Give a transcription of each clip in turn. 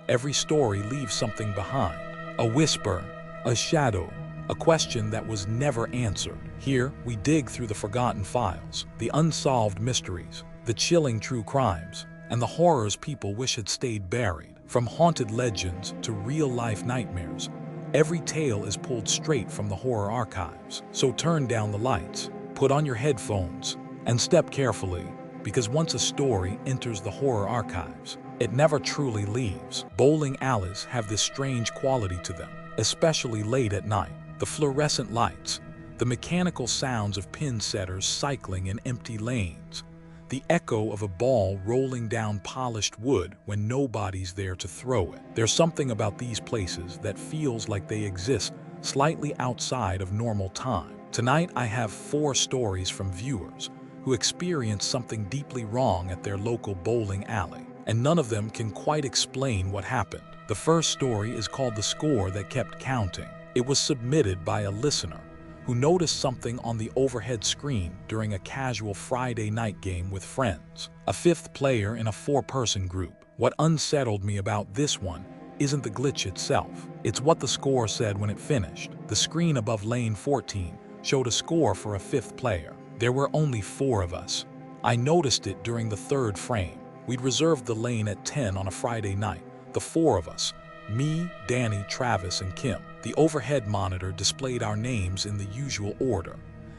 Every story leaves something behind. A whisper, a shadow, a question that was never answered. Here, we dig through the forgotten files, the unsolved mysteries, the chilling true crimes, and the horrors people wish had stayed buried. From haunted legends to real-life nightmares, every tale is pulled straight from the horror archives. So turn down the lights, put on your headphones, and step carefully, because once a story enters the horror archives, it never truly leaves. Bowling alleys have this strange quality to them, especially late at night. The fluorescent lights, the mechanical sounds of pin setters cycling in empty lanes, the echo of a ball rolling down polished wood when nobody's there to throw it. There's something about these places that feels like they exist slightly outside of normal time. Tonight I have 4 stories from viewers who experienced something deeply wrong at their local bowling alley, and none of them can quite explain what happened. The first story is called The Score That Kept Counting. It was submitted by a listener who noticed something on the overhead screen during a casual Friday night game with friends, a 5th player in a 4-person group. What unsettled me about this one isn't the glitch itself, it's what the score said when it finished. The screen above lane 14 showed a score for a 5th player. There were only 4 of us. I noticed it during the 3rd frame. We'd reserved the lane at 10 on a Friday night, the 4 of us, me, Danny, Travis, and Kim. The overhead monitor displayed our names in the usual order,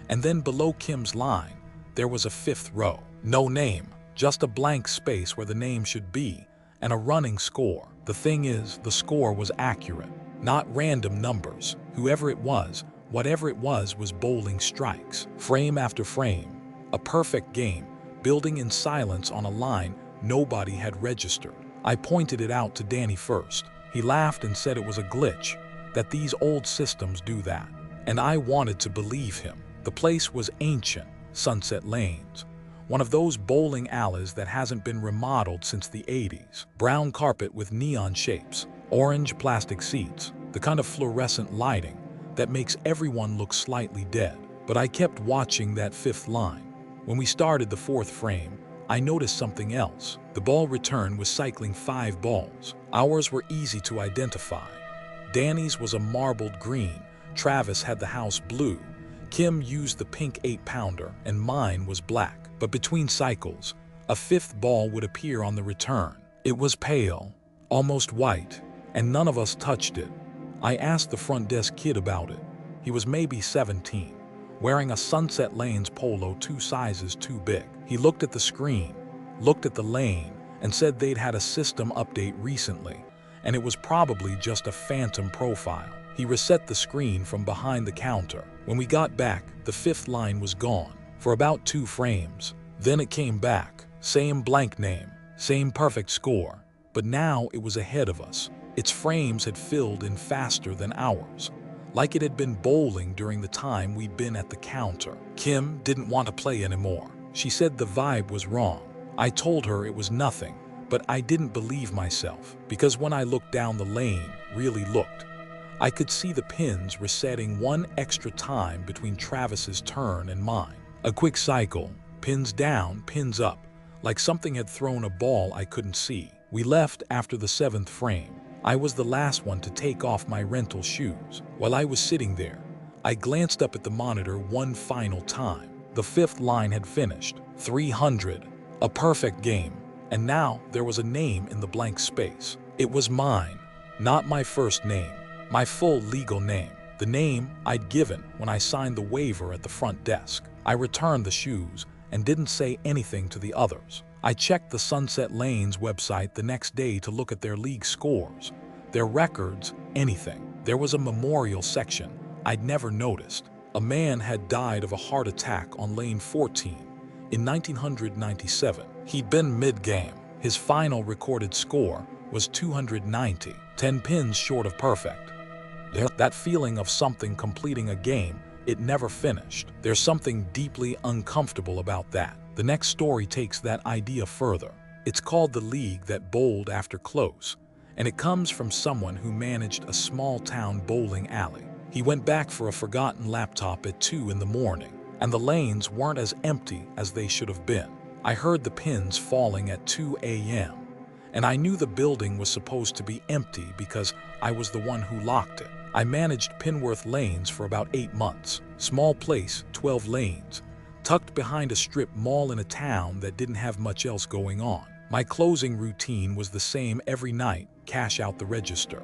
and then below Kim's line, there was a 5th row. No name, just a blank space where the name should be, and a running score. The thing is, the score was accurate, not random numbers. Whoever it was, whatever it was bowling strikes, frame after frame. A perfect game, building in silence on a line nobody had registered. I pointed it out to Danny first. He laughed and said it was a glitch, that these old systems do that. And I wanted to believe him. The place was ancient, Sunset Lanes, one of those bowling alleys that hasn't been remodeled since the 80s. Brown carpet with neon shapes, orange plastic seats, the kind of fluorescent lighting that makes everyone look slightly dead. But I kept watching that 5th line. When we started the 4th frame, I noticed something else. The ball return was cycling 5 balls. Ours were easy to identify. Danny's was a marbled green, Travis had the house blue, Kim used the pink 8-pounder, and mine was black. But between cycles, a 5th ball would appear on the return. It was pale, almost white, and none of us touched it. I asked the front desk kid about it. He was maybe 17, wearing a Sunset Lanes polo 2 sizes too big. He looked at the screen, looked at the lane, and said they'd had a system update recently, and it was probably just a phantom profile. He reset the screen from behind the counter. When we got back, the 5th line was gone for about 2 frames. Then it came back, same blank name, same perfect score, but now it was ahead of us. Its frames had filled in faster than ours, like it had been bowling during the time we'd been at the counter. Kim didn't want to play anymore. She said the vibe was wrong. I told her it was nothing, but I didn't believe myself, because when I looked down the lane, really looked, I could see the pins resetting 1 extra time between Travis's turn and mine. A quick cycle, pins down, pins up, like something had thrown a ball I couldn't see. We left after the 7th frame. I was the last one to take off my rental shoes. While I was sitting there, I glanced up at the monitor one final time. The 5th line had finished. 300. A perfect game. And now there was a name in the blank space. It was mine. Not my first name. My full legal name. The name I'd given when I signed the waiver at the front desk. I returned the shoes and didn't say anything to the others. I checked the Sunset Lanes website the next day to look at their league scores, their records, anything. There was a memorial section I'd never noticed. A man had died of a heart attack on lane 14 in 1997. He'd been mid-game. His final recorded score was 290, 10 pins short of perfect. That feeling of something completing a game it never finished. There's something deeply uncomfortable about that. The next story takes that idea further. It's called The League That Bowled After Close, and it comes from someone who managed a small-town bowling alley. He went back for a forgotten laptop at 2 in the morning, and the lanes weren't as empty as they should have been. I heard the pins falling at 2 a.m., and I knew the building was supposed to be empty because I was the one who locked it. I managed Pinworth Lanes for about 8 months. Small place, 12 lanes, tucked behind a strip mall in a town that didn't have much else going on. My closing routine was the same every night: cash out the register,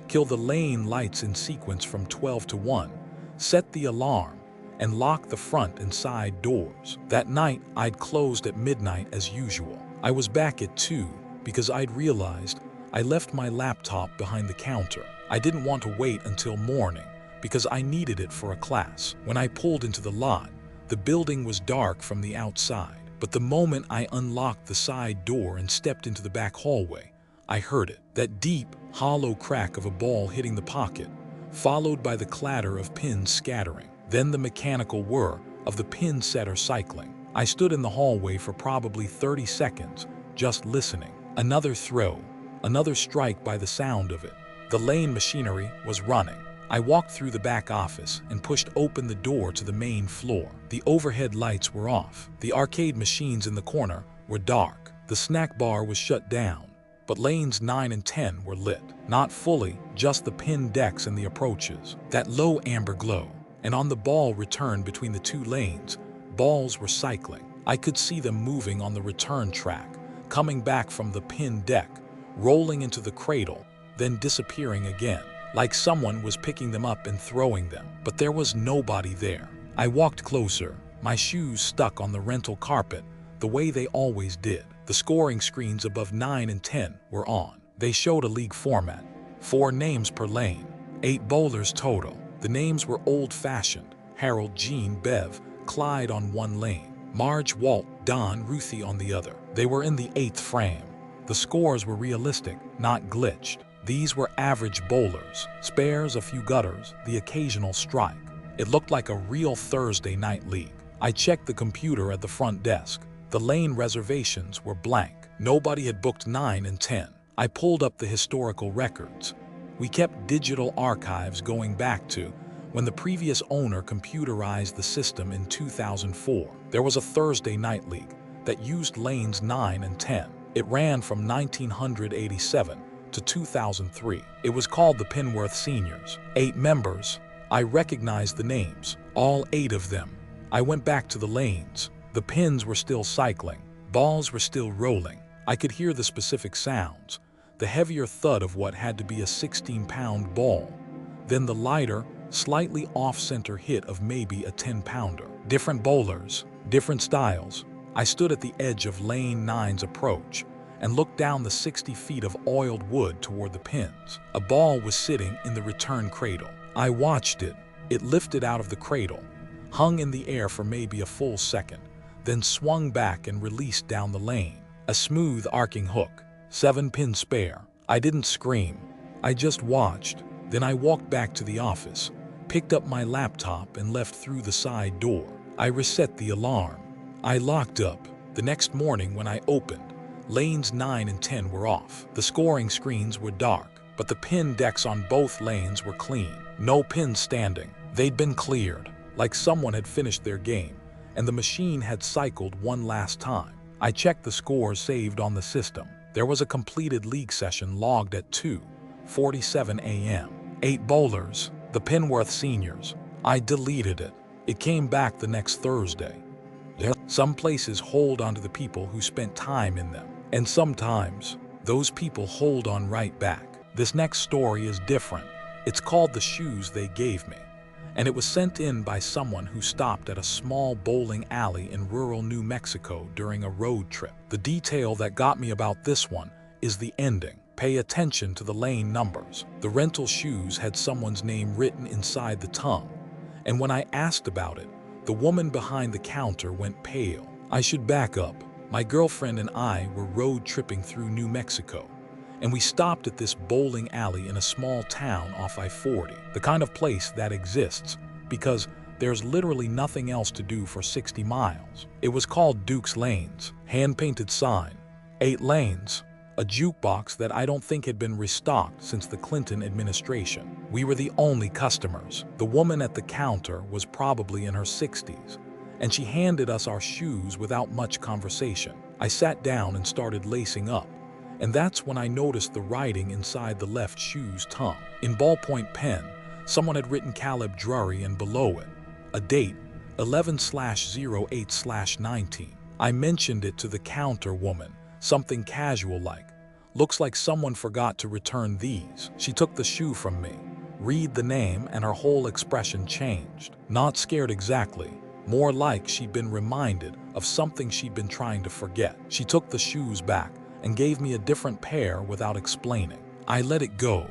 kill the lane lights in sequence from 12 to 1, set the alarm, and lock the front and side doors. That night, I'd closed at midnight as usual. I was back at 2 because I'd realized I left my laptop behind the counter. I didn't want to wait until morning because I needed it for a class. When I pulled into the lot, the building was dark from the outside, but the moment I unlocked the side door and stepped into the back hallway, I heard it. That deep, hollow crack of a ball hitting the pocket, followed by the clatter of pins scattering. Then the mechanical whir of the pin setter cycling. I stood in the hallway for probably 30 seconds, just listening. Another throw, another strike by the sound of it. The lane machinery was running. I walked through the back office and pushed open the door to the main floor. The overhead lights were off. The arcade machines in the corner were dark. The snack bar was shut down, but lanes 9 and 10 were lit. Not fully, just the pin decks and the approaches. That low amber glow. And on the ball return between the 2 lanes, balls were cycling. I could see them moving on the return track, coming back from the pin deck, rolling into the cradle, then disappearing again, like someone was picking them up and throwing them. But there was nobody there. I walked closer, my shoes stuck on the rental carpet, the way they always did. The scoring screens above 9 and 10 were on. They showed a league format, 4 names per lane, 8 bowlers total. The names were old-fashioned: Harold, Jean, Bev, Clyde on one lane, Marge, Walt, Don, Ruthie on the other. They were in the 8th frame. The scores were realistic, not glitched. These were average bowlers, spares, a few gutters, the occasional strike. It looked like a real Thursday night league. I checked the computer at the front desk. The lane reservations were blank. Nobody had booked 9 and 10. I pulled up the historical records. We kept digital archives going back to when the previous owner computerized the system in 2004. There was a Thursday night league that used lanes 9 and 10. It ran from 1987 to 2003. It was called the Pinworth Seniors. 8 members. I recognized the names, all 8 of them. I went back to the lanes. The pins were still cycling. Balls were still rolling. I could hear the specific sounds. The heavier thud of what had to be a 16-pound ball. Then the lighter, slightly off-center hit of maybe a 10-pounder. Different bowlers, different styles. I stood at the edge of lane 9's approach and looked down the 60 feet of oiled wood toward the pins. A ball was sitting in the return cradle. I watched it. It lifted out of the cradle, hung in the air for maybe a full second, then swung back and released down the lane. A smooth arcing hook, 7-pin spare. I didn't scream. I just watched. Then I walked back to the office, picked up my laptop and left through the side door. I reset the alarm. I locked up. The next morning when I opened, lanes 9 and 10 were off. The scoring screens were dark, but the pin decks on both lanes were clean. No pins standing. They'd been cleared, like someone had finished their game, and the machine had cycled one last time. I checked the scores saved on the system. There was a completed league session logged at 2:47 a.m. 8 bowlers, the Pinworth Seniors. I deleted it. It came back the next Thursday. Some places hold on to the people who spent time in them, and sometimes those people hold on right back. This next story is different. It's called The Shoes They Gave Me, and it was sent in by someone who stopped at a small bowling alley in rural New Mexico during a road trip. The detail that got me about this one is the ending. Pay attention to the lane numbers. The rental shoes had someone's name written inside the tongue, and when I asked about it, the woman behind the counter went pale. I should back up. My girlfriend and I were road tripping through New Mexico, and we stopped at this bowling alley in a small town off I-40, the kind of place that exists because there's literally nothing else to do for 60 miles. It was called Duke's Lanes, hand-painted sign, 8 lanes, a jukebox that I don't think had been restocked since the Clinton administration. We were the only customers. The woman at the counter was probably in her 60s, and she handed us our shoes without much conversation. I sat down and started lacing up, And that's when I noticed the writing inside the left shoe's tongue. In ballpoint pen, someone had written Caleb Drury and below it, a date, 11/08/19. I mentioned it to the counter woman, something casual like, "Looks like someone forgot to return these." She took the shoe from me, read the name, and her whole expression changed. Not scared exactly, more like she'd been reminded of something she'd been trying to forget. She took the shoes back and gave me a different pair without explaining. I let it go.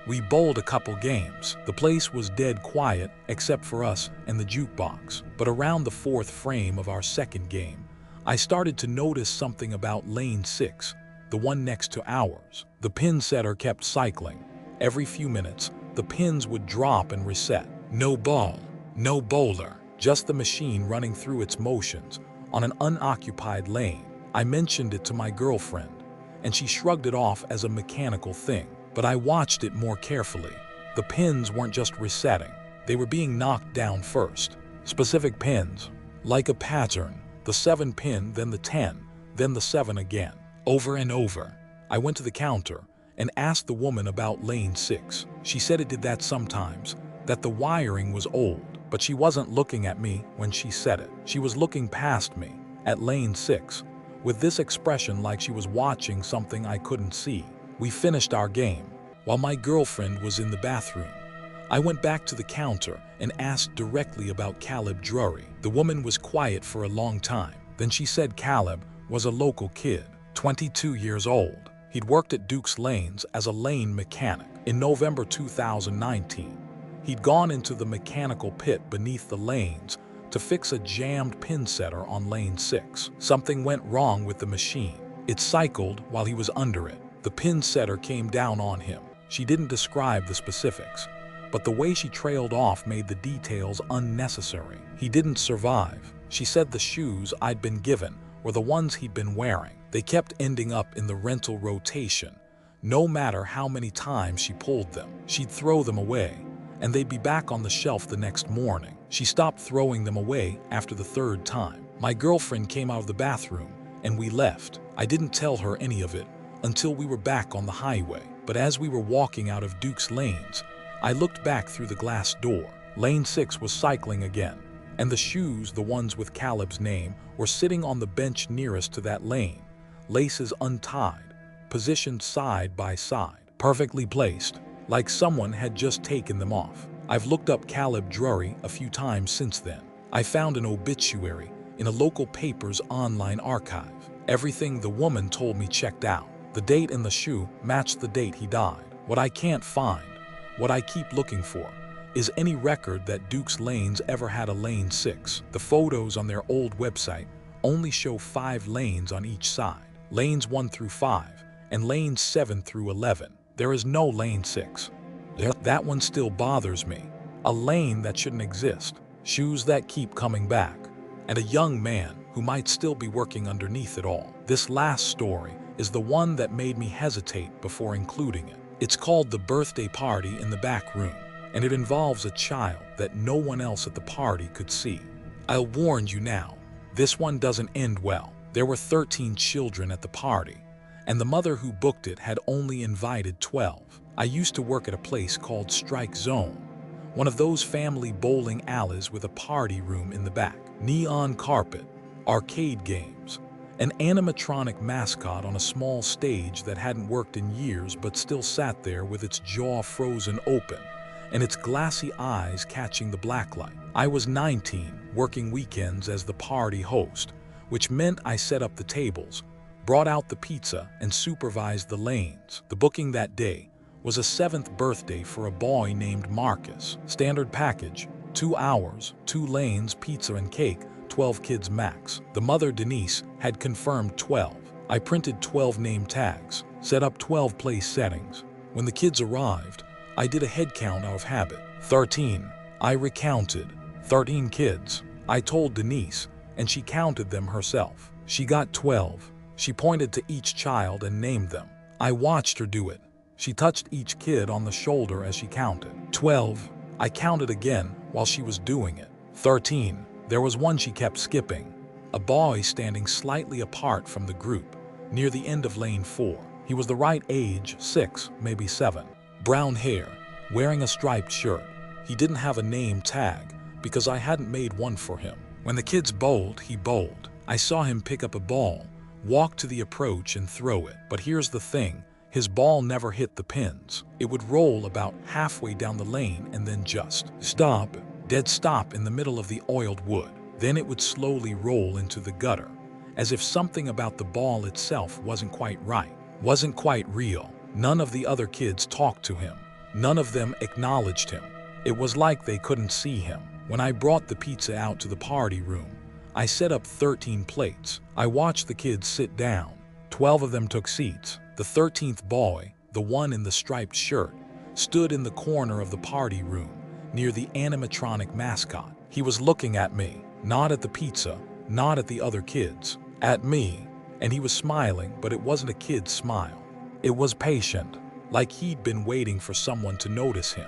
We bowled a couple games. The place was dead quiet except for us and the jukebox. But around the fourth frame of our second game, I started to notice something about lane 6, the one next to ours. The pin setter kept cycling. Every few minutes, the pins would drop and reset. No ball, no bowler, just the machine running through its motions on an unoccupied lane. I mentioned it to my girlfriend, and she shrugged it off as a mechanical thing. But I watched it more carefully. The pins weren't just resetting, they were being knocked down first. Specific pins, like a pattern, the 7 pin, then the 10, then the 7 again, over and over. I went to the counter and asked the woman about lane 6. She said it did that sometimes, that the wiring was old, but she wasn't looking at me when she said it. She was looking past me, at lane 6, with this expression like she was watching something I couldn't see. We finished our game, while my girlfriend was in the bathroom. I went back to the counter and asked directly about Caleb Drury. The woman was quiet for a long time. Then she said Caleb was a local kid, 22 years old. He'd worked at Duke's Lanes as a lane mechanic. In November 2019, he'd gone into the mechanical pit beneath the lanes to fix a jammed pin setter on lane 6. Something went wrong with the machine. It cycled while he was under it. The pin setter came down on him. She didn't describe the specifics, but the way she trailed off made the details unnecessary. He didn't survive. She said the shoes I'd been given were the ones he'd been wearing. They kept ending up in the rental rotation. No matter how many times she pulled them, she'd throw them away, and they'd be back on the shelf the next morning. She stopped throwing them away after the 3rd time. My girlfriend came out of the bathroom, and we left. I didn't tell her any of it until we were back on the highway. But as we were walking out of Duke's Lanes, I looked back through the glass door. Lane 6 was cycling again, and the shoes, the ones with Caleb's name, were sitting on the bench nearest to that lane, laces untied, positioned side by side, perfectly placed, like someone had just taken them off. I've looked up Caleb Drury a few times since then. I found an obituary in a local paper's online archive. Everything the woman told me checked out. The date in the shoe matched the date he died. What I can't find, what I keep looking for, is any record that Duke's Lanes ever had a lane 6. The photos on their old website only show 5 lanes on each side, lanes 1 through 5, and lanes 7 through 11. There is no lane 6. That one still bothers me. A lane that shouldn't exist, shoes that keep coming back, and a young man who might still be working underneath it all. This last story is the one that made me hesitate before including it. It's called The Birthday Party in the Back Room, and it involves a child that no one else at the party could see. I'll warn you now, this one doesn't end well. There were 13 children at the party, and the mother who booked it had only invited 12. I used to work at a place called Strike Zone, one of those family bowling alleys with a party room in the back. Neon carpet, arcade games, an animatronic mascot on a small stage that hadn't worked in years but still sat there with its jaw frozen open and its glassy eyes catching the blacklight. I was 19, working weekends as the party host, which meant I set up the tables, brought out the pizza, and supervised the lanes. The booking that day was a 7th birthday for a boy named Marcus. Standard package, 2 hours, 2 lanes, pizza and cake, 12 kids max. The mother, Denise, had confirmed 12. I printed 12 name tags, set up 12 place settings. When the kids arrived, I did a head count out of habit. 13. I recounted. 13 kids. I told Denise, and she counted them herself. She got 12. She pointed to each child and named them. I watched her do it. She touched each kid on the shoulder as she counted. 12. I counted again while she was doing it. 13. There was one she kept skipping, a boy standing slightly apart from the group, near the end of lane 4. He was the right age, 6, maybe 7. Brown hair, wearing a striped shirt. He didn't have a name tag because I hadn't made one for him. When the kids bowled, he bowled. I saw him pick up a ball, walk to the approach and throw it. But here's the thing, his ball never hit the pins. It would roll about halfway down the lane and then just stop, dead stop in the middle of the oiled wood. Then it would slowly roll into the gutter, as if something about the ball itself wasn't quite right, wasn't quite real. None of the other kids talked to him. None of them acknowledged him. It was like they couldn't see him. When I brought the pizza out to the party room, I set up 13 plates. I watched the kids sit down. 12 of them took seats. The 13th boy, the one in the striped shirt, stood in the corner of the party room, near the animatronic mascot. He was looking at me, not at the pizza, not at the other kids, at me, and he was smiling, but it wasn't a kid's smile. It was patient, like he'd been waiting for someone to notice him.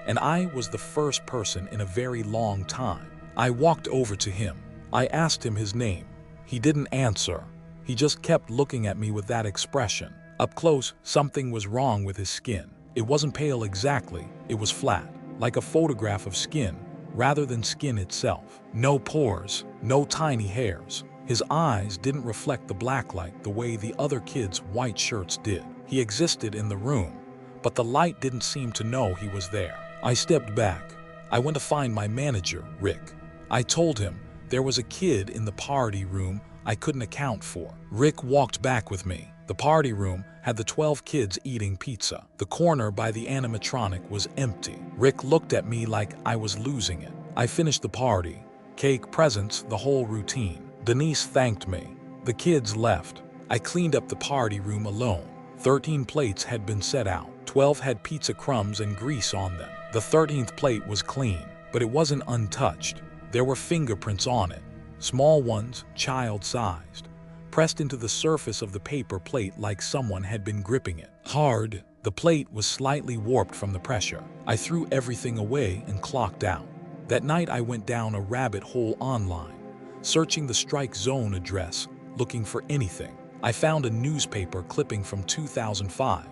And I was the first person in a very long time. I walked over to him. I asked him his name. He didn't answer. He just kept looking at me with that expression. Up close, something was wrong with his skin. It wasn't pale exactly, it was flat, like a photograph of skin, rather than skin itself. No pores, no tiny hairs. His eyes didn't reflect the blacklight the way the other kids' white shirts did. He existed in the room, but the light didn't seem to know he was there. I stepped back. I went to find my manager, Rick. I told him there was a kid in the party room I couldn't account for. Rick walked back with me. The party room had the 12 kids eating pizza. The corner by the animatronic was empty. Rick looked at me like I was losing it. I finished the party. Cake, presents, the whole routine. Denise thanked me. The kids left. I cleaned up the party room alone. 13 plates had been set out. 12 had pizza crumbs and grease on them. The 13th plate was clean, but it wasn't untouched. There were fingerprints on it, small ones, child-sized, pressed into the surface of the paper plate like someone had been gripping it hard. The plate was slightly warped from the pressure. I threw everything away and clocked out. That night I went down a rabbit hole online, searching the strike zone address, looking for anything. I found a newspaper clipping from 2005,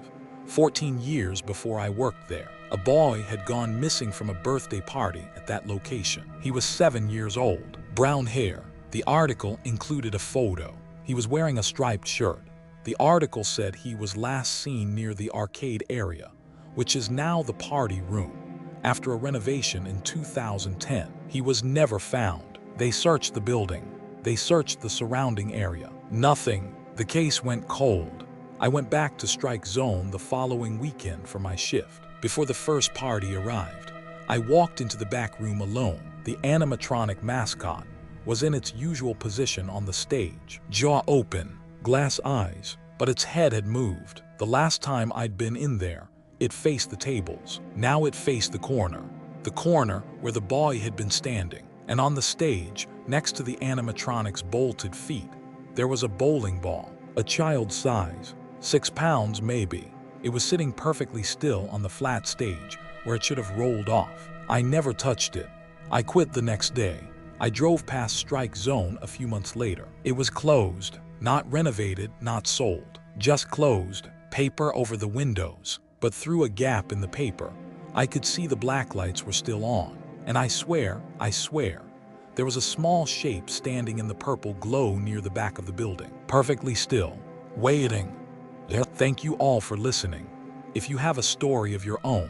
14 years before I worked there. A boy had gone missing from a birthday party at that location. He was 7 years old, brown hair. The article included a photo. He was wearing a striped shirt. The article said he was last seen near the arcade area, which is now the party room, after a renovation in 2010. He was never found. They searched the building. They searched the surrounding area. Nothing. The case went cold. I went back to Strike Zone the following weekend for my shift. Before the first party arrived, I walked into the back room alone. The animatronic mascot was in its usual position on the stage, jaw open, glass eyes, but its head had moved. The last time I'd been in there, it faced the tables. Now it faced the corner where the boy had been standing. And on the stage, next to the animatronic's bolted feet, there was a bowling ball, a child's size, 6 pounds maybe. It was sitting perfectly still on the flat stage where it should have rolled off. I never touched it. I quit the next day. I drove past Strike Zone a few months later. It was closed, not renovated, not sold, just closed, paper over the windows. But through a gap in the paper, I could see the black lights were still on. And I swear, there was a small shape standing in the purple glow near the back of the building, perfectly still, waiting. Thank you all for listening. If you have a story of your own,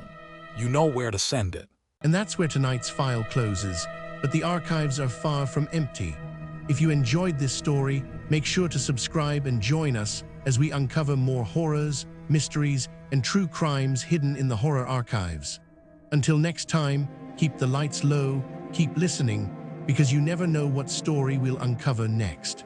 you know where to send it. And that's where tonight's file closes, but the archives are far from empty. If you enjoyed this story, make sure to subscribe and join us as we uncover more horrors, mysteries, and true crimes hidden in the horror archives. Until next time, keep the lights low, keep listening, because you never know what story we'll uncover next.